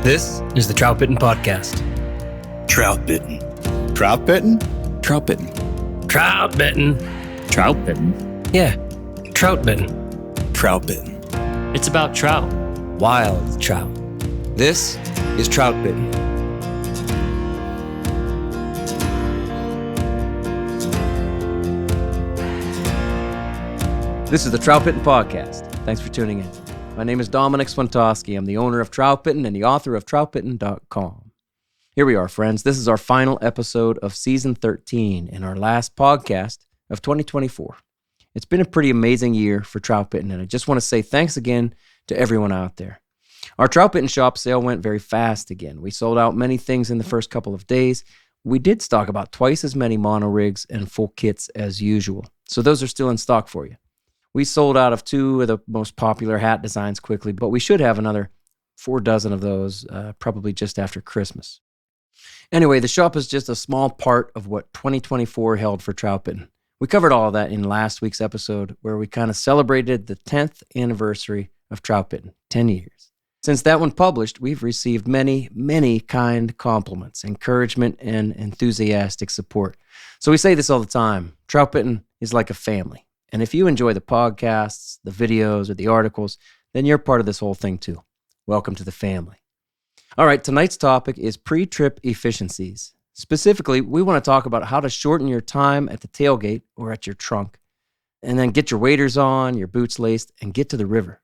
This is the Troutbitten podcast. Troutbitten. Troutbitten? Troutbitten. Troutbitten. Troutbitten? Yeah, Troutbitten. Troutbitten. It's about trout. Wild trout. This is Troutbitten. This is the Troutbitten podcast. Thanks for tuning in. My name is Dominic Swantowski. I'm the owner of Troutbitten and the author of Troutbitten.com. Here we are, friends. This is our final episode of Season 13 and our last podcast of 2024. It's been a pretty amazing year for Troutbitten, and I just want to say thanks again to everyone out there. Our Troutbitten shop sale went very fast again. We sold out many things in the first couple of days. We did stock about twice as many mono rigs and full kits as usual, so those are still in stock for you. We sold out of 2 of the most popular hat designs quickly, but we should have another 4 dozen of those probably just after Christmas. Anyway, the shop is just a small part of what 2024 held for Troutbitten. We covered all of that in last week's episode where we kind of celebrated the 10th anniversary of Troutbitten, 10 years. Since that one published, we've received many, many kind compliments, encouragement, and enthusiastic support. So we say this all the time, Troutbitten is like a family. And if you enjoy the podcasts, the videos, or the articles, then you're part of this whole thing too. Welcome to the family. All right, tonight's topic is pre-trip efficiencies. Specifically, we want to talk about how to shorten your time at the tailgate or at your trunk, and then get your waders on, your boots laced, and get to the river.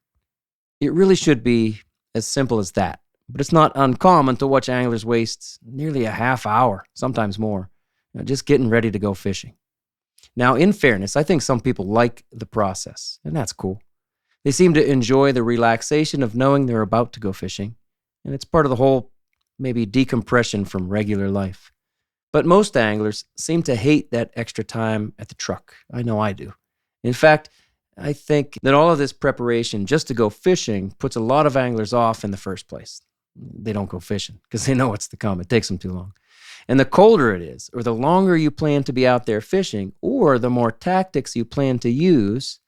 It really should be as simple as that, but it's not uncommon to watch anglers waste nearly a half hour, sometimes more, just getting ready to go fishing. Now, in fairness, I think some people like the process, and that's cool. They seem to enjoy the relaxation of knowing they're about to go fishing, and it's part of the whole, maybe, decompression from regular life. But most anglers seem to hate that extra time at the truck. I know I do. In fact, I think that all of this preparation just to go fishing puts a lot of anglers off in the first place. They don't go fishing because they know what's to come. It takes them too long. And the colder it is, or the longer you plan to be out there fishing, or the more tactics you plan to use,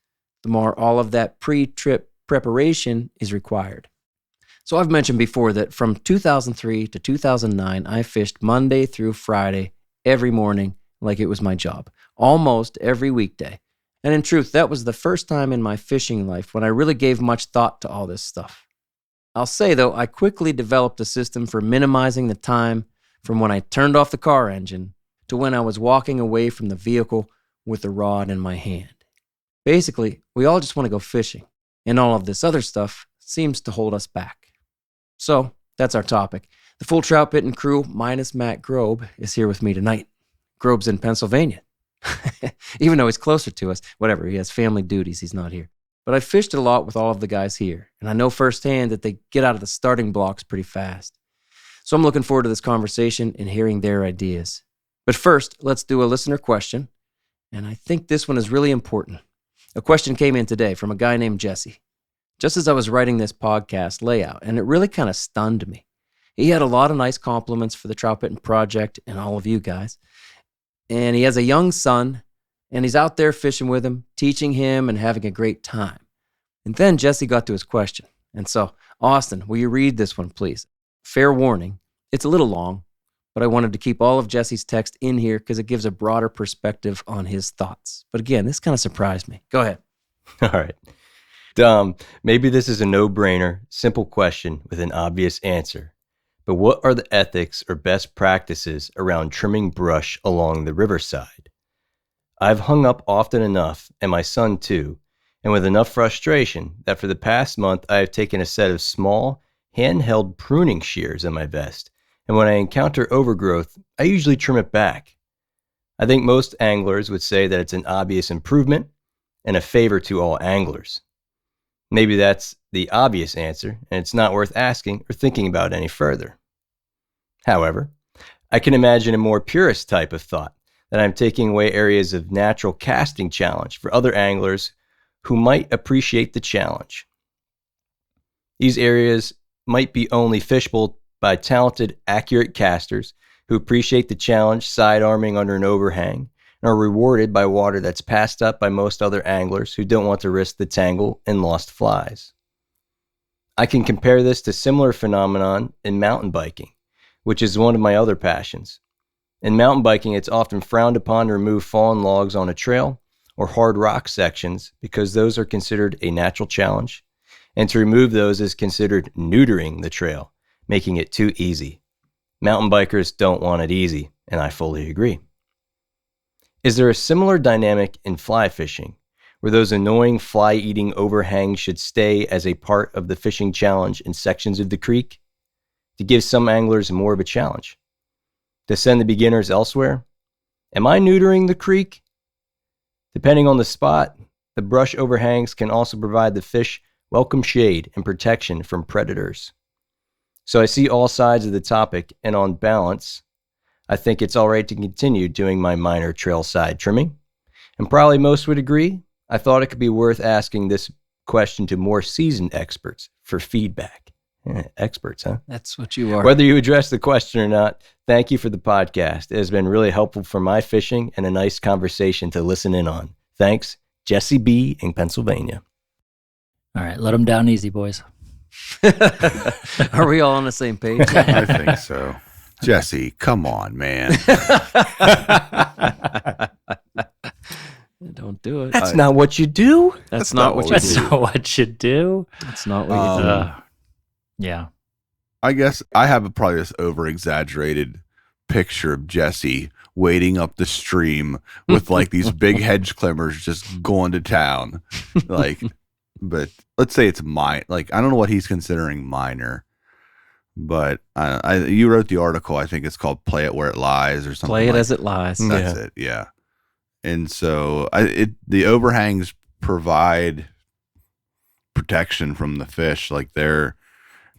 the more all of that pre-trip preparation is required. So I've mentioned before that from 2003 to 2009, I fished Monday through Friday every morning like it was my job, almost every weekday. And in truth, that was the first time in my fishing life when I really gave much thought to all this stuff. I'll say, though, I quickly developed a system for minimizing the time from when I turned off the car engine to when I was walking away from the vehicle with the rod in my hand. Basically, we all just want to go fishing, and all of this other stuff seems to hold us back. So, that's our topic. The full Troutbitten crew, minus Matt Grobe, is here with me tonight. Grobe's in Pennsylvania. Even though he's closer to us, whatever, he has family duties, he's not here. But I've fished a lot with all of the guys here, and I know firsthand that they get out of the starting blocks pretty fast. So I'm looking forward to this conversation and hearing their ideas. But first, let's do a listener question, and I think this one is really important. A question came in today from a guy named Jesse, just as I was writing this podcast layout, and it really kind of stunned me. He had a lot of nice compliments for the Troutbitten project and all of you guys, and he has a young son, and he's out there fishing with him, teaching him, and having a great time. And then Jesse got to his question, and so, Austin, will you read this one, please? Fair warning, it's a little long, but I wanted to keep all of Jesse's text in here because it gives a broader perspective on his thoughts. But again, this kind of surprised me. Go ahead. All right. Dom, maybe this is a no-brainer, simple question with an obvious answer. But what are the ethics or best practices around trimming brush along the riverside? I've hung up often enough, and my son too, and with enough frustration that for the past month I have taken a set of small, handheld pruning shears in my vest, and when I encounter overgrowth, I usually trim it back. I think most anglers would say that it's an obvious improvement and a favor to all anglers. Maybe that's the obvious answer, and it's not worth asking or thinking about any further. However, I can imagine a more purist type of thought, that I'm taking away areas of natural casting challenge for other anglers who might appreciate the challenge. These areas might be only fishable by talented, accurate casters who appreciate the challenge sidearming under an overhang and are rewarded by water that's passed up by most other anglers who don't want to risk the tangle and lost flies. I can compare this to similar phenomenon in mountain biking, which is one of my other passions. In mountain biking, it's often frowned upon to remove fallen logs on a trail or hard rock sections because those are considered a natural challenge, and to remove those is considered neutering the trail, making it too easy. Mountain bikers don't want it easy, and I fully agree. Is there a similar dynamic in fly fishing, where those annoying fly-eating overhangs should stay as a part of the fishing challenge in sections of the creek to give some anglers more of a challenge? To send the beginners elsewhere? Am I neutering the creek? Depending on the spot, the brush overhangs can also provide the fish welcome shade and protection from predators. So I see all sides of the topic, and on balance, I think it's all right to continue doing my minor trail side trimming. And probably most would agree. I thought it could be worth asking this question to more seasoned experts for feedback. Experts, huh? That's what you are. Whether you address the question or not, thank you for the podcast. It has been really helpful for my fishing and a nice conversation to listen in on. Thanks, Jesse B. in Pennsylvania. All right, let them down easy, boys. Are we all on the same page? I think so. Jesse, come on, man. Don't do it. That's not what you do. That's not what you That's do. not what you do. That's not what you do. Yeah. I guess I have probably this over-exaggerated picture of Jesse wading up the stream with like these big hedge climbers just going to town. Like, but let's say it's I don't know what he's considering minor, but you wrote the article. I think it's called "Play It Where It Lies" or something. Play it as it lies. That's it. Yeah. And so the overhangs provide protection from the fish. Like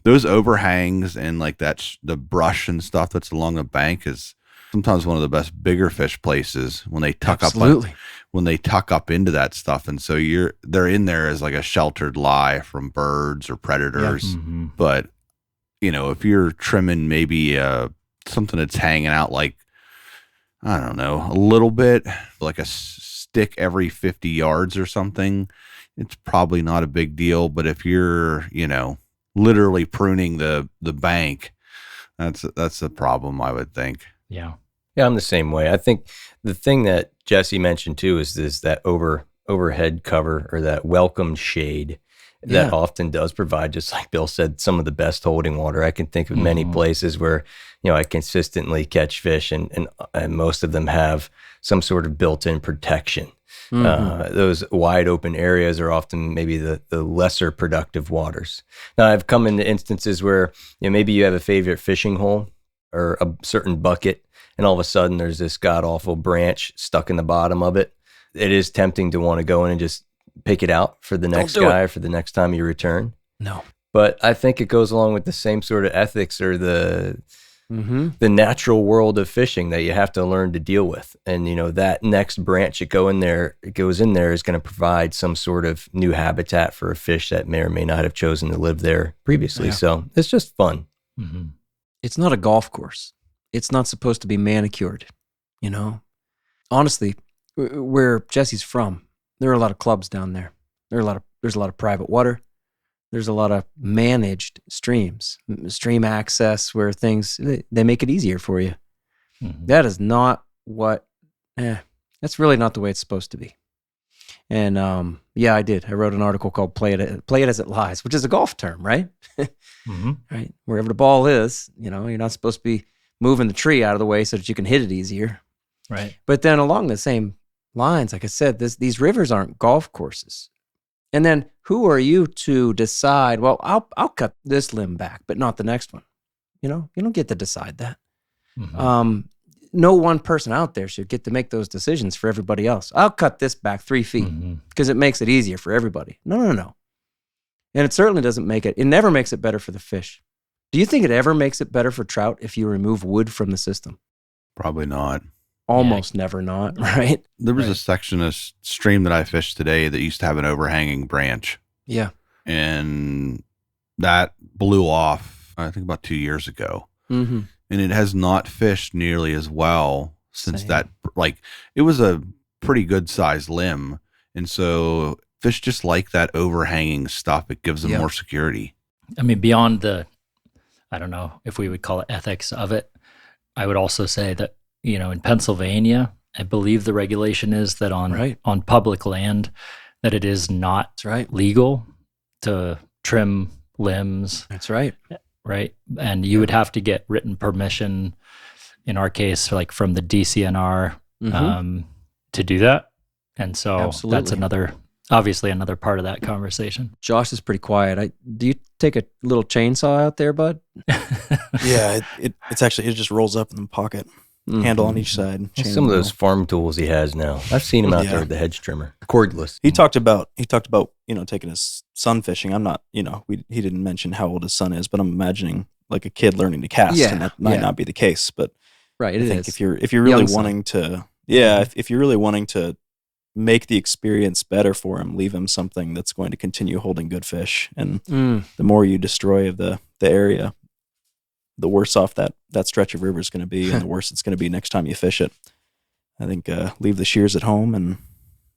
those overhangs and like the brush and stuff that's along the bank is sometimes one of the best bigger fish places when they tuck Absolutely. when they tuck up into that stuff. And so they're in there as like a sheltered lie from birds or predators. Yeah. Mm-hmm. But if you're trimming maybe something that's hanging out like, I don't know, a little bit, like a stick every 50 yards or something, it's probably not a big deal. But if you're, literally pruning the bank, that's a problem, I would think. Yeah. Yeah, I'm the same way. I think the thing that Jesse mentioned too is that overhead cover or that welcome shade that often does provide, just like Bill said, some of the best holding water. I can think of many places where, I consistently catch fish and most of them have some sort of built-in protection. Those wide open areas are often maybe the lesser productive waters. Now, I've come into instances where maybe you have a favorite fishing hole or a certain bucket, and all of a sudden there's this god-awful branch stuck in the bottom of it. It is tempting to want to go in and just pick it out for the next guy or for the next time you return. No. But I think it goes along with the same sort of ethics or the natural world of fishing that you have to learn to deal with. And, that next branch that goes in there is going to provide some sort of new habitat for a fish that may or may not have chosen to live there previously. Yeah. So it's just fun. Mm-hmm. It's not a golf course. It's not supposed to be manicured, Honestly, where Jesse's from, there are a lot of clubs down there. There's a lot of private water. There's a lot of managed streams, stream access where they make it easier for you. Mm-hmm. That is not that's really not the way it's supposed to be. And I did. I wrote an article called "Play It as It Lies," which is a golf term, right? Mm-hmm. Right. Wherever the ball is, you're not supposed to be moving the tree out of the way so that you can hit it easier. Right. But then along the same lines, like I said, these rivers aren't golf courses. And then who are you to decide, well, I'll cut this limb back, but not the next one. You don't get to decide that. Mm-hmm. No one person out there should get to make those decisions for everybody else. I'll cut this back 3 feet because it makes it easier for everybody. No. And it certainly doesn't it never makes it better for the fish. Do you think it ever makes it better for trout if you remove wood from the system? Probably not. Almost never not, right? There was a section of stream that I fished today that used to have an overhanging branch. Yeah. And that blew off, I think, about 2 years ago. Mm-hmm. And it has not fished nearly as well since Same. that. Like, it was a pretty good sized limb. And so fish just like that overhanging stuff. It gives them more security. I mean, beyond I don't know if we would call it ethics of it, I would also say that, in Pennsylvania, I believe the regulation is that on public land, that it is not That's right. legal to trim limbs. That's right. Right. And you would have to get written permission, in our case, like from the DCNR, to do that. And so Absolutely. that's obviously another part of that conversation. Josh is pretty quiet. Do you take a little chainsaw out there, bud? Yeah, it's actually, it just rolls up in the pocket, handle on each side. chain Some of in the those middle. farm tools he has now. I've seen him out Yeah. there with the hedge trimmer, cordless. He talked about taking his son fishing. I'm not, he didn't mention how old his son is, but I'm imagining like a kid learning to cast, Yeah, and that might yeah. not be the case. But Right, I it think is. if you're really Young son. wanting to, if you're really wanting to make the experience better for him, leave him something that's going to continue holding good fish. And the more you destroy of the area, the worse off that stretch of river is going to be, and the worse it's going to be next time you fish it. I think leave the shears at home and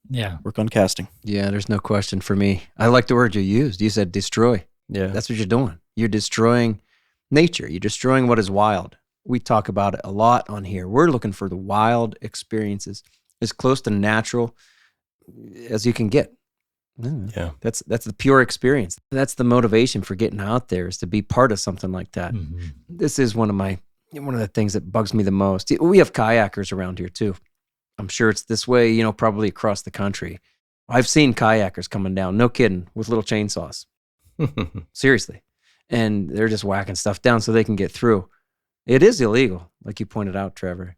Yeah. work on casting. Yeah, there's no question for me. I like the word you used. You said destroy. Yeah. That's what you're doing. You're destroying nature. You're destroying what is wild. We talk about it a lot on here. We're looking for the wild experiences, as close to natural as you can get. Yeah. That's the pure experience. That's the motivation for getting out there, is to be part of something like that. This is one of the things that bugs me the most. We have kayakers around here too. I'm sure it's this way, probably across the country. I've seen kayakers coming down, no kidding, with little chainsaws. Seriously. And they're just whacking stuff down so they can get through. It is illegal, like you pointed out, Trevor.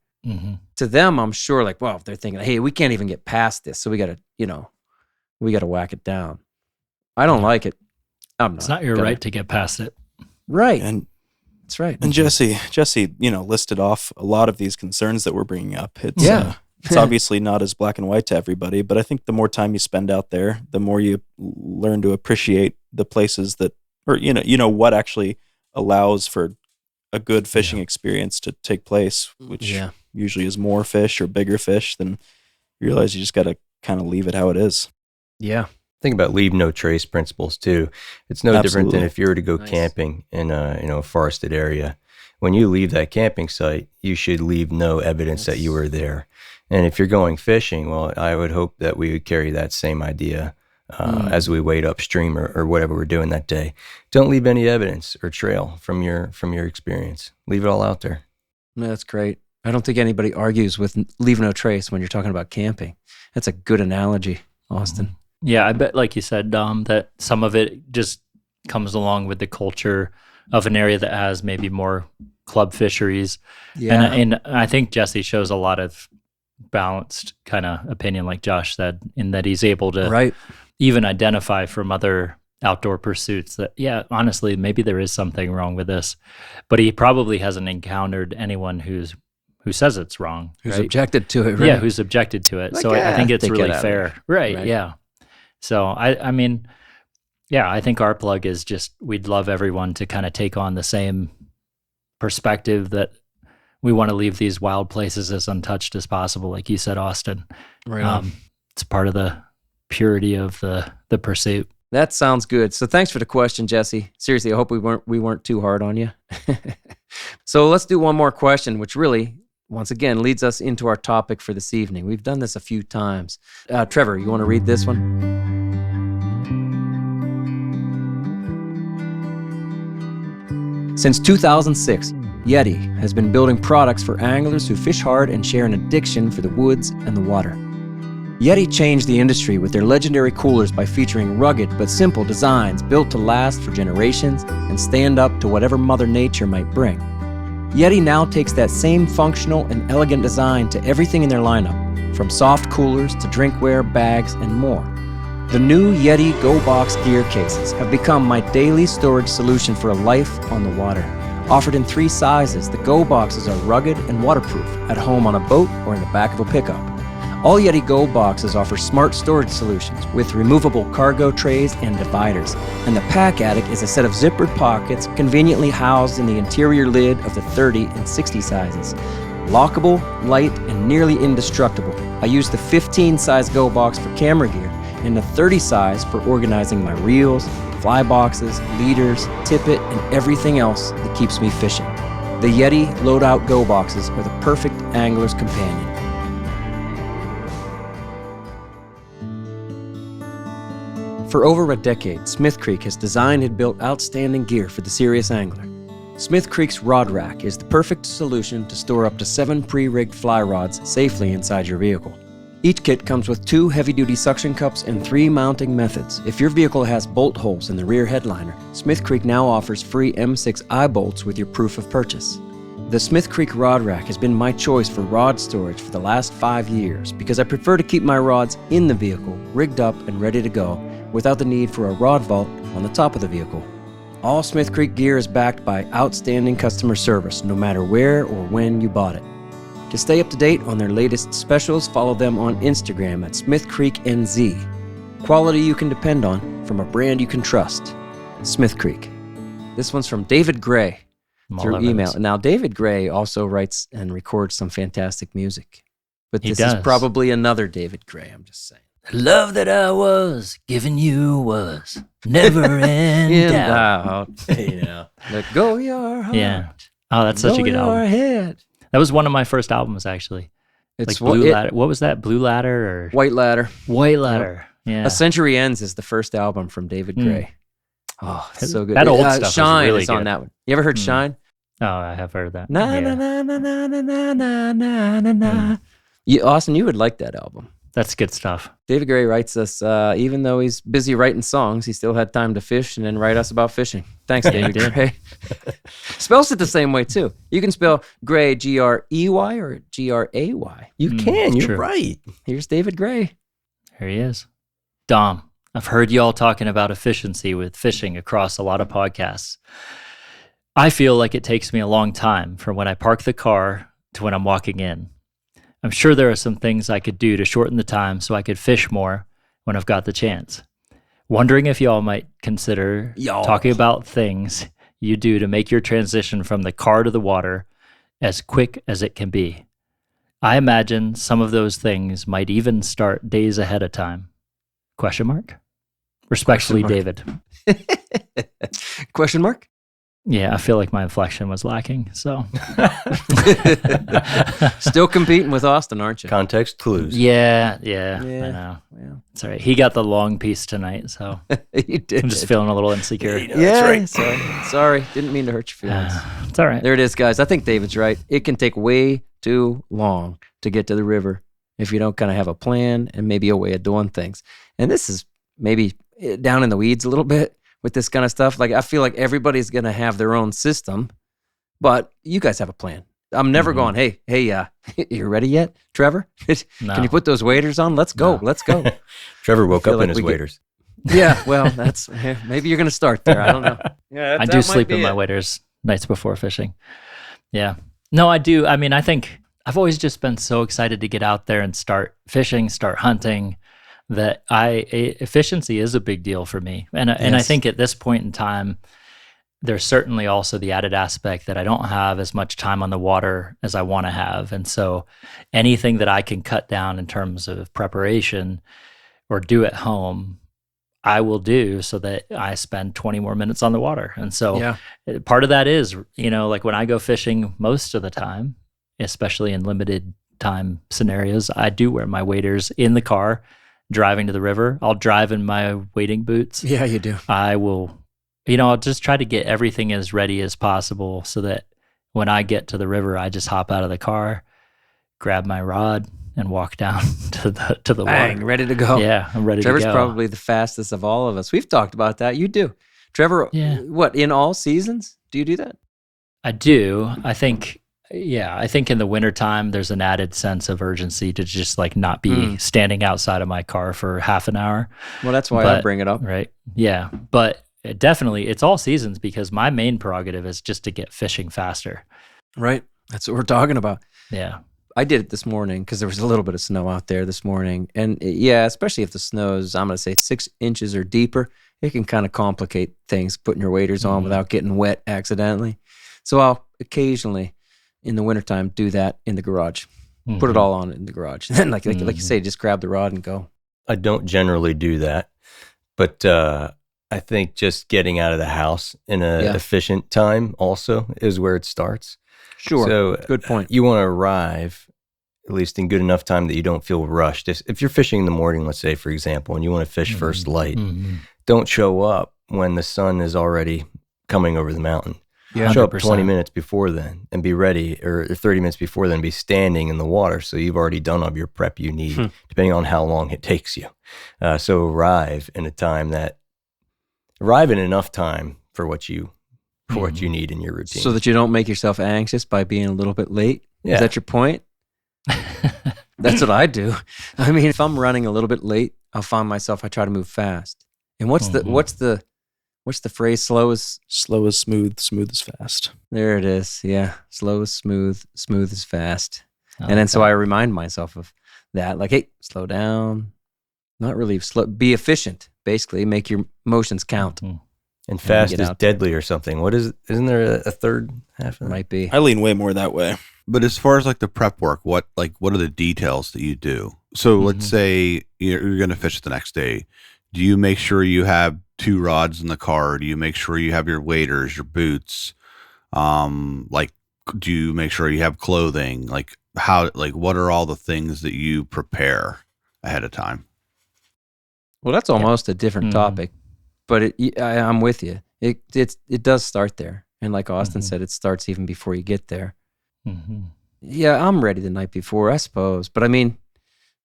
To them, I'm sure, like, well, they're thinking, hey, we can't even get past this, so we got to whack it down. I don't like it. It's not your right to get past it. Right. And That's right. And Jesse, listed off a lot of these concerns that we're bringing up. It's, Yeah. it's obviously not as black and white to everybody, but I think the more time you spend out there, the more you learn to appreciate the places that, or what actually allows for a good fishing experience to take place, which usually is more fish or bigger fish. Then you realize you just got to kind of leave it how it is. Yeah. Think about leave no trace principles too. It's no different than Absolutely. if you were to go Nice. camping in a forested area. When you leave that camping site, you should leave no evidence that you were there. And if you're going fishing, well, I would hope that we would carry that same idea as we wade upstream or whatever we're doing that day. Don't leave any evidence or trail from your experience. Leave it all out there. No, that's great. I don't think anybody argues with leave no trace when you're talking about camping. That's a good analogy, Austin. Yeah, I bet, like you said, Dom, that some of it just comes along with the culture of an area that has maybe more club fisheries. Yeah. And I think Jesse shows a lot of balanced kind of opinion, like Josh said, in that he's able to Right. even identify from other outdoor pursuits that, yeah, honestly, maybe there is something wrong with this. But he probably hasn't encountered anyone who says it's wrong. Who's right? objected to it, right? Yeah, who's objected to it. Like, So I think it's take it really out of fair. it. Right, Right. yeah. So I mean, yeah, I think our plug is just, we'd love everyone to kind of take on the same perspective that we want to leave these wild places as untouched as possible. Like you said, Austin, Right on. it's part of the purity of the pursuit. That sounds good. So thanks for the question, Jesse. Seriously, I hope we weren't too hard on you. So let's do one more question, which really, once again, leads us into our topic for this evening. We've done this a few times. Trevor, you want to read this one? Since 2006, Yeti has been building products for anglers who fish hard and share an addiction for the woods and the water. Yeti changed the industry with their legendary coolers by featuring rugged but simple designs built to last for generations and stand up to whatever Mother Nature might bring. Yeti now takes that same functional and elegant design to everything in their lineup, from soft coolers to drinkware, bags, and more. The new Yeti Go Box gear cases have become my daily storage solution for a life on the water. Offered in 3 sizes, the Go Boxes are rugged and waterproof at home on a boat or in the back of a pickup. All Yeti Go boxes offer smart storage solutions with removable cargo trays and dividers, and the Pack Attic is a set of zippered pockets conveniently housed in the interior lid of the 30 and 60 sizes. Lockable, light, and nearly indestructible. I use the 15 size Go box for camera gear and the 30 size for organizing my reels, fly boxes, leaders, tippet, and everything else that keeps me fishing. The Yeti Loadout Go boxes are the perfect angler's companion. For over a decade, Smith Creek has designed and built outstanding gear for the serious angler. Smith Creek's Rod Rack is the perfect solution to store up to 7 pre-rigged fly rods safely inside your vehicle. Each kit comes with 2 heavy-duty suction cups and 3 mounting methods. If your vehicle has bolt holes in the rear headliner, Smith Creek now offers free M6 eye bolts with your proof of purchase. The Smith Creek Rod Rack has been my choice for rod storage for the last 5 years because I prefer to keep my rods in the vehicle, rigged up and ready to go, without the need for a rod vault on the top of the vehicle. All Smith Creek gear is backed by outstanding customer service, no matter where or when you bought it. To stay up to date on their latest specials, follow them on Instagram at Smith Creek NZ. Quality you can depend on from a brand you can trust. Smith Creek. This one's from David Gray through email. Now, David Gray also writes and records some fantastic music. But this is probably another David Gray, I'm just saying. The love that I was giving you was never in doubt. Let go your heart. Yeah. Oh, that's such a good album. Head. That was one of my first albums, actually. It's like Blue Ladder. What was that? Blue Ladder or White Ladder? White Ladder. Yeah. A Century Ends is the first album from David Gray. Oh, it's so good. That old stuff Shine is really is on good. that one. You ever heard Shine? Oh, I have heard that. Na na na na na na na na na na. Austin, you would like that album. That's good stuff. David Gray writes us, even though he's busy writing songs, he still had time to fish and then write us about fishing. Thanks, David Gray. Spells it the same way, too. You can spell Gray G-R-E-Y or G-R-A-Y. You can. You're true. right. Here's David Gray. Here he is. Dom, I've heard y'all talking about efficiency with fishing across a lot of podcasts. I feel like it takes me a long time from when I park the car to when I'm walking in. I'm sure there are some things I could do to shorten the time so I could fish more when I've got the chance. Wondering if y'all might consider talking about things you do to make your transition from the car to the water as quick as it can be. I imagine some of those things might even start days ahead of time. Question mark? Respectfully, David. Question mark? Yeah, I feel like my inflection was lacking, so. Still competing with Austin, aren't you? Context clues. Yeah, I know. Yeah. It's all right. He got the long piece tonight, so You did. I'm just feeling a little insecure. Yeah, sorry. Didn't mean to hurt your feelings. It's all right. There it is, guys. I think David's right. It can take way too long to get to the river if you don't kind of have a plan and maybe a way of doing things. And this is maybe down in the weeds a little bit with this kind of stuff. Like, I feel like everybody's going to have their own system, but you guys have a plan. I'm never going, hey, you ready yet, Trevor? No. Can you put those waders on? Let's go. Trevor woke up like in his we get- waders. Yeah, well, that's maybe you're going to start there. I don't know. Yeah, I do sleep in my waders nights before fishing. Yeah. No, I do. I mean, I think I've always just been so excited to get out there and start fishing, start hunting, that efficiency is a big deal for me. And I think at this point in time, there's certainly also the added aspect that I don't have as much time on the water as I want to have. And so anything that I can cut down in terms of preparation or do at home, I will do so that I spend 20 more minutes on the water. And so part of that is, like when I go fishing most of the time, especially in limited time scenarios, I do wear my waders in the car. Driving to the river, I'll drive in my wading boots. Yeah, you do. I will, I'll just try to get everything as ready as possible so that when I get to the river, I just hop out of the car, grab my rod, and walk down to the Bang, water. ready to go. Yeah, I'm ready Trevor's to go. probably the fastest of all of us. We've talked about that. You do. Trevor, what, in all seasons, do you do that? I do. I think in the wintertime, there's an added sense of urgency to just like not be standing outside of my car for half an hour. Well, that's why I bring it up. Right. Yeah. But definitely, it's all seasons because my main prerogative is just to get fishing faster. Right. That's what we're talking about. Yeah. I did it this morning because there was a little bit of snow out there this morning. And especially if the snow's, I'm going to say 6 inches or deeper, it can kind of complicate things, putting your waders on without getting wet accidentally. So I'll occasionally, in the wintertime, do that in the garage. Put it all on in the garage. And then, like you say, just grab the rod and go. I don't generally do that, but I I think just getting out of the house in an efficient time also is where it starts. Sure. So good point. You want to arrive at least in good enough time that you don't feel rushed. If you're fishing in the morning, let's say, for example, and you want to fish first light, don't show up when the sun is already coming over the mountain. Yeah, show up 100%. 20 minutes before then and be ready, or 30 minutes before then, be standing in the water. So you've already done all your prep you need, depending on how long it takes you. So arrive in enough time for what you need in your routine. So that you don't make yourself anxious by being a little bit late. Yeah. Is that your point? That's what I do. I mean, if I'm running a little bit late, I'll find myself, I try to move fast. And what's the phrase? Slow is smooth, smooth is fast. there it is. Yeah. Slow is smooth, smooth is fast. I And then like so that. I remind myself of that. Like, hey, slow down. Not really slow. Be efficient, basically. Make your motions count. and fast get is out deadly or something. Isn't there a third half of that? Might be. I lean way more that way. But as far as like the prep work, what are the details that you do? So let's say you're going to fish the next day. Do you make sure you have 2 rods in the car? Do you make sure you have your waders, your boots? Do you make sure you have clothing? What are all the things that you prepare ahead of time? Well, that's almost a different topic, but I'm with you. It does start there. And like Austin said, it starts even before you get there. Yeah, I'm ready the night before, I suppose. But I mean,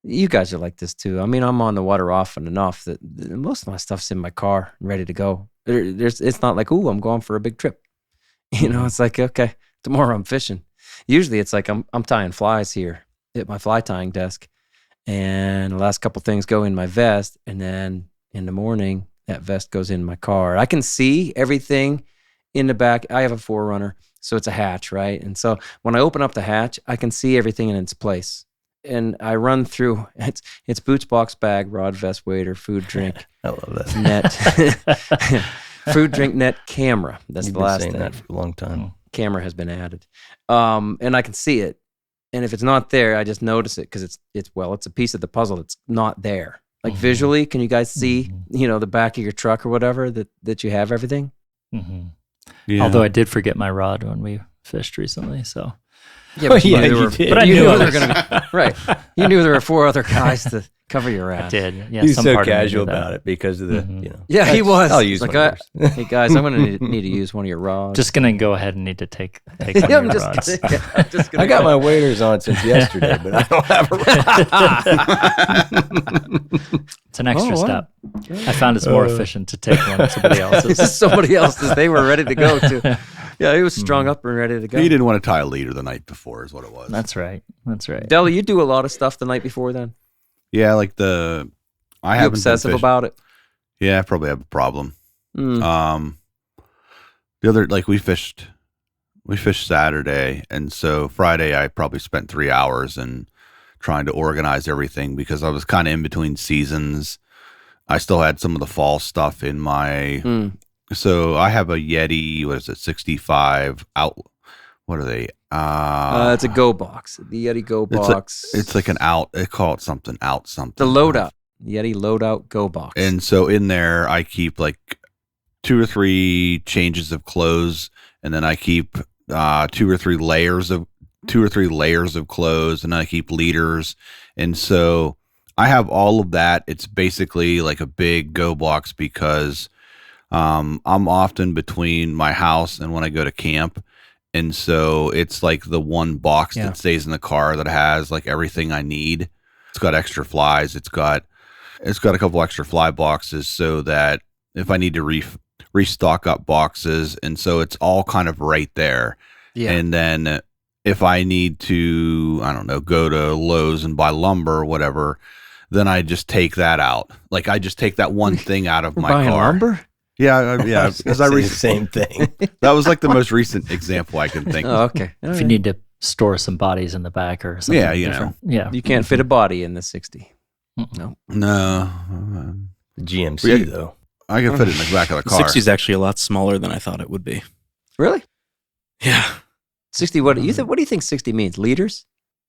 you guys are like this too. I mean, I'm on the water often enough that most of my stuff's in my car, ready to go. It's not like, ooh, I'm going for a big trip. It's like, okay, tomorrow I'm fishing. Usually it's like I'm tying flies here at my fly tying desk. And the last couple things go in my vest. And then in the morning, that vest goes in my car. I can see everything in the back. I have a 4Runner. So it's a hatch, right? And so when I open up the hatch, I can see everything in its place. And I run through, it's boots, box, bag, rod, vest, wader, food, drink, I love that. net, food, drink, net, camera. That's You've the been last saying thing. that for a long time. Camera has been added. And I can see it. And if it's not there, I just notice it because it's a piece of the puzzle that's not there. Like visually, can you guys see, the back of your truck or whatever that you have everything? Yeah. Although I did forget my rod when we fished recently, so Yeah, but yeah, you you knew did. but I you knew knew I there were was- going to be right. You knew there were 4 other guys to cover your ass. did. Yeah, He was some so part of me knew casual that. about it because of the, Yeah, he was. I'll use like, one of yours. hey guys, I'm going to need to use one of your rods. Just gonna go ahead and need to take one of I'm your just rods. kidding. I'm just I got my waders on since yesterday, but I don't have a rod. It's an extra Oh, wow. step. I found it's more efficient to take one of somebody else's. somebody else's. They were ready to go too. Yeah, he was strung up and ready to go. You didn't want to tie a leader the night before, is what it was. That's right. That's right. Della, you do a lot of stuff the night before then? Yeah, I You haven't been obsessive fish- about it? Yeah, I probably have a problem. Mm. The other we fished Saturday, and so Friday I probably spent 3 hours and trying to organize everything because I was kind of in between seasons. I still had some of the fall stuff in my. So I have a Yeti. What is it? 65 out. What are they? It's a Go Box. The Yeti Go Box. It's like an out. They call it something out something. the loadout. Yeti Loadout Go Box. And so in there, I keep like 2 or 3 changes of clothes, and then I keep 2 or 3 layers of clothes, and I keep leaders. And so I have all of that. It's basically like a big go box because I'm often between my house and when I go to camp. And so it's like the one box that stays in the car that has like everything I need. It's got extra flies. It's got a couple extra fly boxes so that if I need to restock up boxes, and so it's all kind of right there. Yeah. And then if I need to, I don't know, go to Lowe's and buy lumber or whatever, then I just take that out. Like I just take that one thing out of my buying car. lumber? Yeah, because It's the same thing. that was like the most recent example I can think of. Oh, okay. All If right. you need to store some bodies in the back or something. Yeah, you different. Yeah. You can't fit a body in the 60. No, The GMC, Yeah. though. I can fit it in the back of the The car. 60 is actually a lot smaller than I thought it would be. Really? Yeah. 60, what do you think 60 means? Liters?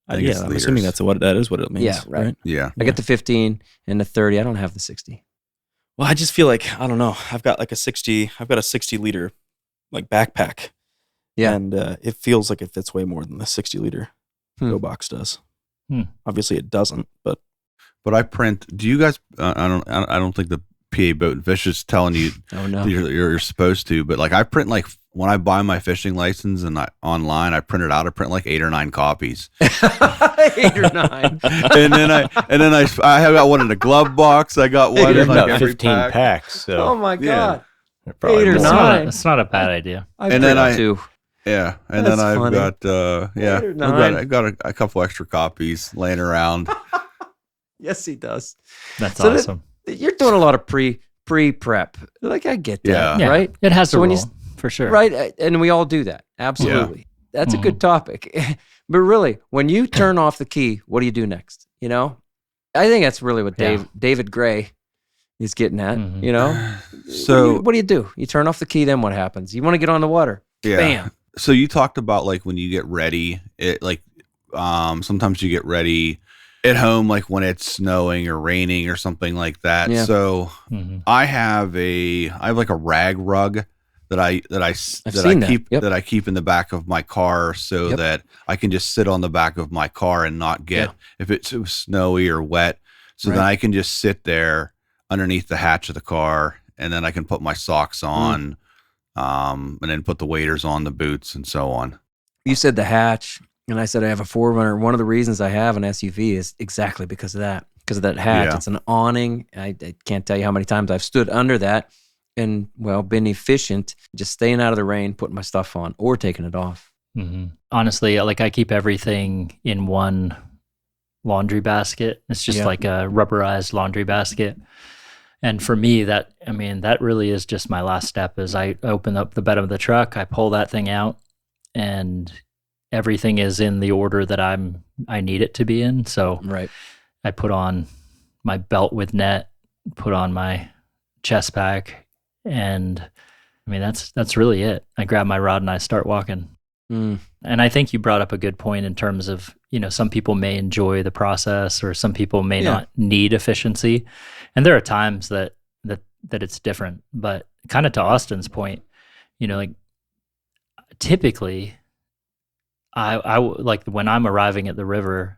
I think it's I'm liters. assuming that is what it means. Yeah, right. Yeah. I get the 15 and the 30. I don't have the 60. Well, I just feel like, I don't know. I've got a 60 liter like backpack. Yeah. And it feels like it fits way more than the 60 liter Go box does. Obviously it doesn't, but I print. Do you guys? I don't think the PA Boat and Fish is telling you. Oh no. You're supposed to, but like I print like when I buy my fishing license and online, I print it out. I print like 8 or 9 copies. 8 or 9. and then I have got one in a glove box. I got one in like about every 15 packs. So Oh my God. probably 8 or more. 9. It's not a bad idea. And then I- too. Yeah, and That's then I've funny. got 8 or 9. I've got a couple extra copies laying around. Yes, he does. That's So that- awesome. You're doing a lot of pre-prep. Like I get that, Yeah. right? It has to So when roll, you for sure. Right, and we all do that. Absolutely. That's a good topic. But really, when you turn off the key, what do you do next? You know, I think that's really what David Gray is getting at. Mhm. You know, So what do? You turn off the key, then what happens? You want to get on the water. yeah. Bam. So you talked about like when you get ready, it like sometimes you get ready at home like when it's snowing or raining or something like that. Yeah. So Mhm. I have like a rag rug that I seen that. keep Yep. that I keep in the back of my car so Yep. that I can just sit on the back of my car and not get if it's too snowy or wet. So then Right. I can just sit there underneath the hatch of the car and then I can put my socks on and then put the waders on, the boots and so on. You said the hatch, and I said I have a 4Runner. One of the reasons I have an SUV is exactly because of that hatch. Yeah. It's an awning. I can't tell you how many times I've stood under that and, well, been efficient, just staying out of the rain, putting my stuff on or taking it off. Mhm. Honestly, like I keep everything in one laundry basket. It's just Yeah. like a rubberized laundry basket. And for me, that really is just my last step. Is I open up the bed of the truck, I pull that thing out, and everything is in the order that I need it to be in. So Right. I put on my belt with net, put on my chest pack, and I mean that's really it. I grab my rod and I start walking. Mm. And I think you brought up a good point in terms of, some people may enjoy the process or some people may not need efficiency. And there are times that it's different. But kind of to Austin's point, like typically I like when I'm arriving at the river,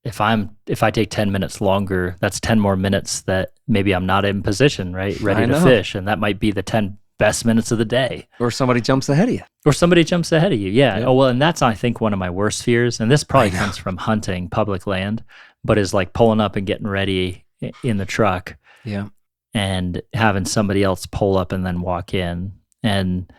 if I take 10 minutes longer, that's 10 more minutes that maybe I'm not in position, right? Ready I to know. fish. And that might be the 10 best minutes of the day. Or somebody jumps ahead of you. Or somebody jumps ahead of you. Yeah. Yep. Oh, well, and that's, I think, one of my worst fears. And this probably comes from hunting public land, but is like pulling up and getting ready in the truck Yeah. and having somebody else pull up and then walk in. And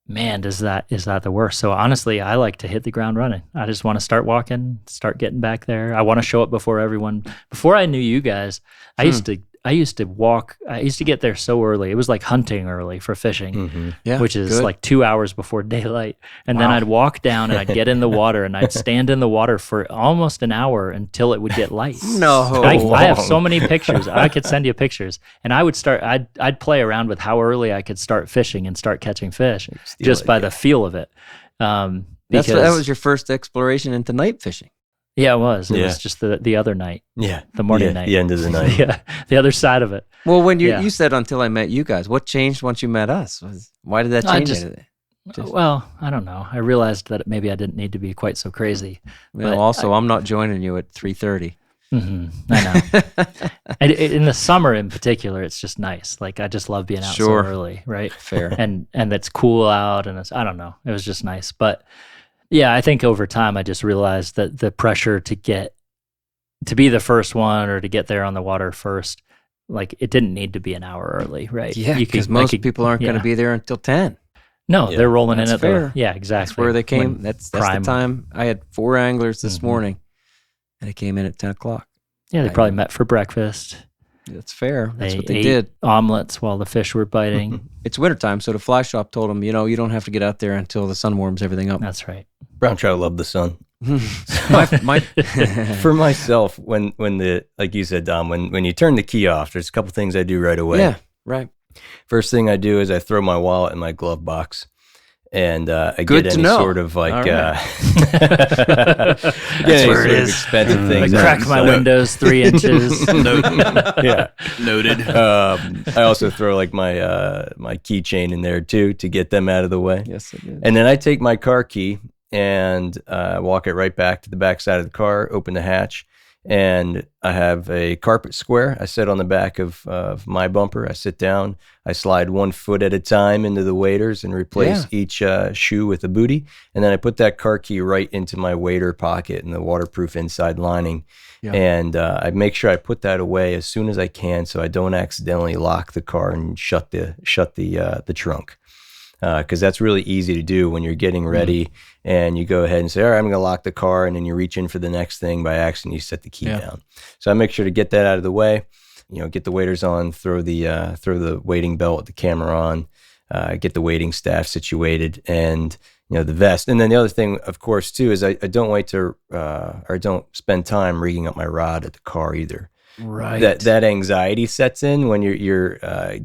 man, is that the worst? So honestly, I like to hit the ground running. I just want to start walking, start getting back there. I want to show up before everyone. Before I knew you guys, I used to walk. I used to get there so early. It was like hunting early for fishing, Mm-hmm. Yeah. which is good. like 2 hours before daylight. And then Wow. I'd walk down and I'd get in the water and I'd stand in the water for almost an hour until it would get light. No. I have so many pictures. I could send you pictures. And I would start, I'd play around with how early I could start fishing and start catching fish just by the feel of it. That Because was your first exploration into night fishing. yeah, it was. It Yeah. was just the other night, Yeah. the morning Yeah, night. the end of the night. Yeah, the other side of it. Well, when Yeah. you said until I met you guys, what changed once you met us? Why did that I change just- anything? Just- Well, I don't know. I realized that maybe I didn't need to be quite so crazy. Well, but also, I'm not joining you at 3:30. I know. And in the summer in particular, it's just nice. Like I just love being out Sure. so early, right? Fair. and it's cool out, and I don't know. It was just nice. But yeah, I think over time I just realized that the pressure to be the first one or to get there on the water first, like it didn't need to be an hour early, right? Yeah, You could- because I most could- people aren't going to yeah. be there until 10. No, Yeah, they're rolling in that's at fair. the exactly. That's where they came. When That's prime- the time. I had 4 anglers this Mhm. morning, and they came in at 10 o'clock. Yeah, they I probably know. met for breakfast. That's fair. That's what they ate did. omelets while the fish were biting. It's wintertime, so the fly shop told them, you don't have to get out there until the sun warms everything up. That's right. Brown trout love the sun. my, For myself, when the like you said, Dom, when you turn the key off, there's a couple things I do right away. yeah, right. First thing I do is I throw my wallet in my glove box, and I Good get to any know. sort of like All right. get any where it sort of is. expensive I things. crack my windows 3 inches. Yeah. Noted. I also throw like my keychain in there too to get them out of the way. Yes, it is. And then I take my car key and walk it right back to the back side of the car, open the hatch, and I have a carpet square I sit on the back of my bumper. I sit down, I slide 1 foot at a time into the waders and replace each shoe with a booty. And then I put that car key right into my wader pocket in the waterproof inside lining. Yeah. And I make sure I put that away as soon as I can so I don't accidentally lock the car and shut the trunk. Because that's really easy to do when you're getting ready and you go ahead and say, all right, I'm going to lock the car, and then you reach in for the next thing by accident, you set the key down. So I make sure to get that out of the way, get the waders on, throw the wading belt with the camera on, get the wading staff situated, and the vest. And then the other thing, of course, too, is I don't wait to or don't spend time rigging up my rod at the car either. Right. That anxiety sets in when you're